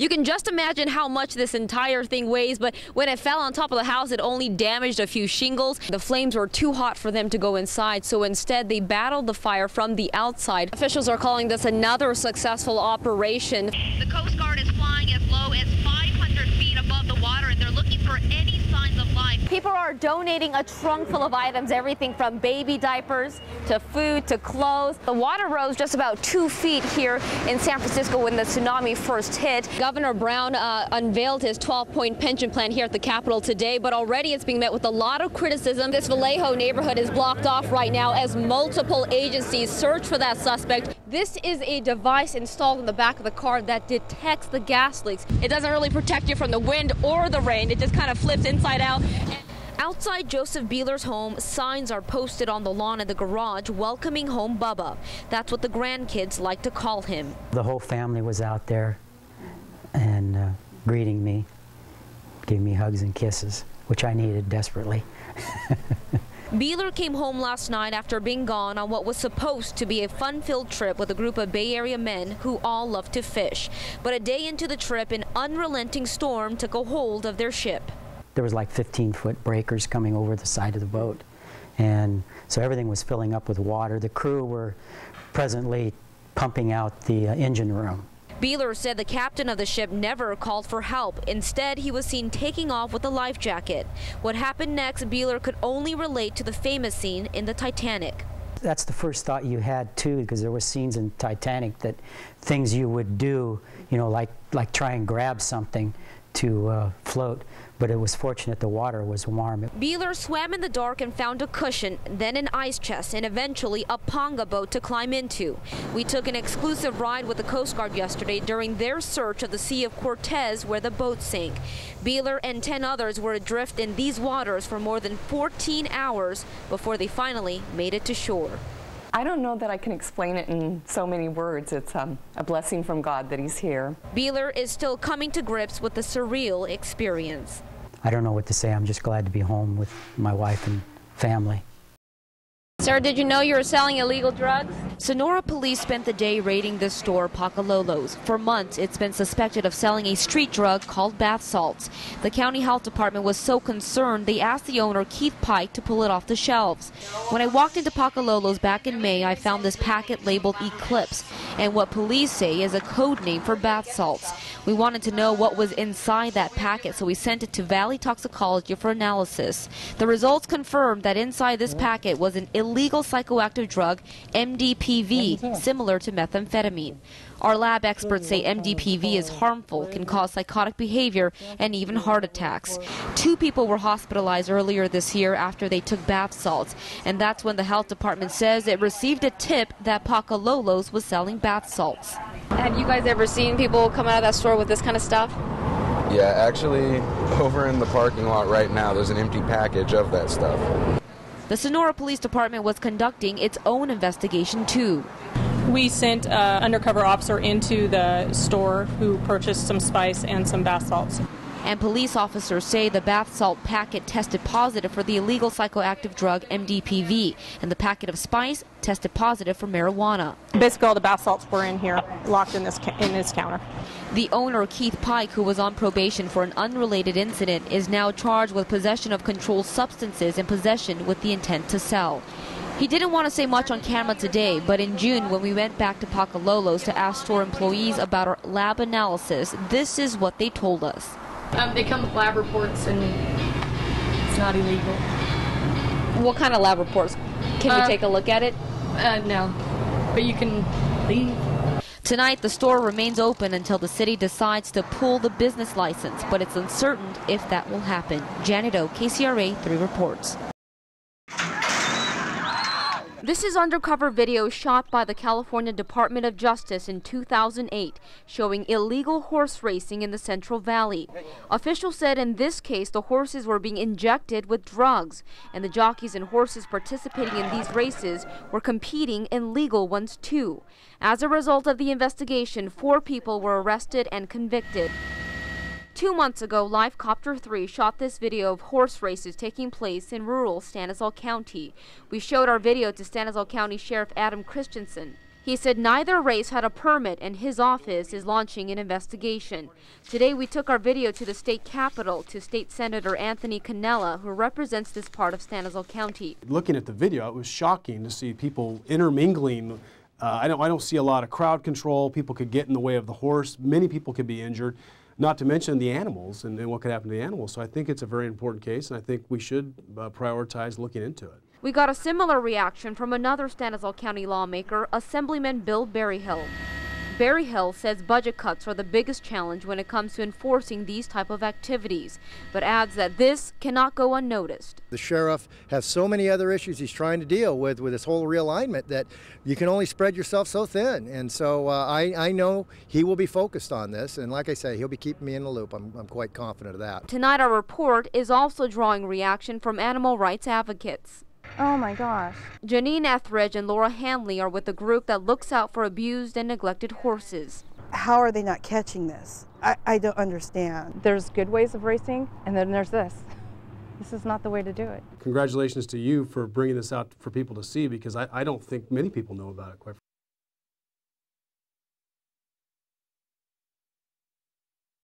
You can just imagine how much this entire thing weighs, but when it fell on top of the house, it only damaged a few shingles. The flames were too hot for them to go inside, so instead they battled the fire from the outside. Officials are calling this another successful operation. The Coast Guard is flying as low as 500 feet above the water, and they're looking for any signs of life. People are donating a trunk full of items, everything from baby diapers to food to clothes. The water rose just about 2 feet here in San Francisco when the tsunami first hit. Governor Brown unveiled his 12-point pension plan here at the Capitol today, but already it's being met with a lot of criticism. This Vallejo neighborhood is blocked off right now as multiple agencies search for that suspect. This is a device installed in the back of the car that detects the gas leaks. It doesn't really protect you from the wind or the rain. It just kind of flips inside out. Outside Joseph Beeler's home, signs are posted on the lawn in the garage welcoming home Bubba. That's what the grandkids like to call him. The whole family was out there and greeting me, giving me hugs and kisses, which I needed desperately. Beeler came home last night after being gone on what was supposed to be a fun-filled trip with a group of Bay Area men who all love to fish. But a day into the trip, an unrelenting storm took a hold of their ship. There was like 15-foot breakers coming over the side of the boat, and so everything was filling up with water. The crew were presently pumping out the engine room. Beeler said the captain of the ship never called for help. Instead, he was seen taking off with a life jacket. What happened next, Beeler could only relate to the famous scene in the Titanic. That's the first thought you had, too, because there were scenes in Titanic that things you would do, you know, like try and grab something to float, but it was fortunate the water was warm. Beeler swam in the dark and found a cushion, then an ice chest, and eventually a ponga boat to climb into. We took an exclusive ride with the Coast Guard yesterday during their search of the Sea of Cortez where the boat sank. Beeler and 10 others were adrift in these waters for more than 14 hours before they finally made it to shore. I don't know that I can explain it in so many words. It's a blessing from God that he's here. Beeler is still coming to grips with the surreal experience. I don't know what to say. I'm just glad to be home with my wife and family. Sir, did you know you were selling illegal drugs? Sonora police spent the day raiding this store, Pacalolo's. For months, it's been suspected of selling a street drug called bath salts. The county health department was so concerned, they asked the owner, Keith Pike, to pull it off the shelves. When I walked into Pacalolo's back in May, I found this packet labeled Eclipse, and what police say is a code name for bath salts. We wanted to know what was inside that packet, so we sent it to Valley Toxicology for analysis. The results confirmed that inside this packet was an illegal psychoactive drug, MDPV, similar to methamphetamine. Our lab experts say MDPV is harmful, can cause psychotic behavior, and even heart attacks. 2 people were hospitalized earlier this year after they took bath salts, and that's when the health department says it received a tip that Pacalolo's was selling bath salts. Have you guys ever seen people come out of that store with this kind of stuff? Yeah, actually, over in the parking lot right now, there's an empty package of that stuff. The Sonora Police Department was conducting its own investigation, too. We sent an undercover officer into the store who purchased some spice and some bath salts. And police officers say the bath salt packet tested positive for the illegal psychoactive drug MDPV, and the packet of spice tested positive for marijuana. Basically, all the bath salts were in here, locked in this counter. The owner, Keith Pike, who was on probation for an unrelated incident, is now charged with possession of controlled substances and possession with the intent to sell. He didn't want to say much on camera today, but in June, when we went back to Pacalolo's to ask store employees about our lab analysis, this is what they told us. They come with lab reports, and it's not illegal. What kind of lab reports? Can we take a look at it? No, but you can leave. Tonight, the store remains open until the city decides to pull the business license, but it's uncertain if that will happen. Janet O, KCRA 3 reports. This is undercover video shot by the California Department of Justice in 2008, showing illegal horse racing in the Central Valley. Officials said in this case the horses were being injected with drugs, and the jockeys and horses participating in these races were competing in legal ones too. As a result of the investigation, 4 people were arrested and convicted. 2 months ago, Live Copter 3 shot this video of horse races taking place in rural Stanislaus County. We showed our video to Stanislaus County Sheriff Adam Christensen. He said neither race had a permit and his office is launching an investigation. Today we took our video to the state capitol to State Senator Anthony Cannella, who represents this part of Stanislaus County. Looking at the video, it was shocking to see people intermingling. I don't see a lot of crowd control. People could get in the way of the horse. Many people could be injured, not to mention the animals and what could happen to the animals. So I think it's a very important case, and I think we should prioritize looking into it. We got a similar reaction from another Stanislaus County lawmaker, Assemblyman Bill Berryhill. Berryhill says budget cuts are the biggest challenge when it comes to enforcing these type of activities, but adds that this cannot go unnoticed. The sheriff has so many other issues he's trying to deal with this whole realignment, that you can only spread yourself so thin. And so I know he will be focused on this, and like I say, he'll be keeping me in the loop. I'm quite confident of that. Tonight our report is also drawing reaction from animal rights advocates. Oh my gosh. Janine Etheridge and Laura Hanley are with a group that looks out for abused and neglected horses. How are they not catching this? I don't understand. There's good ways of racing, and then there's this. This is not the way to do it. Congratulations to you for bringing this out for people to see, because I don't think many people know about it, quite frankly.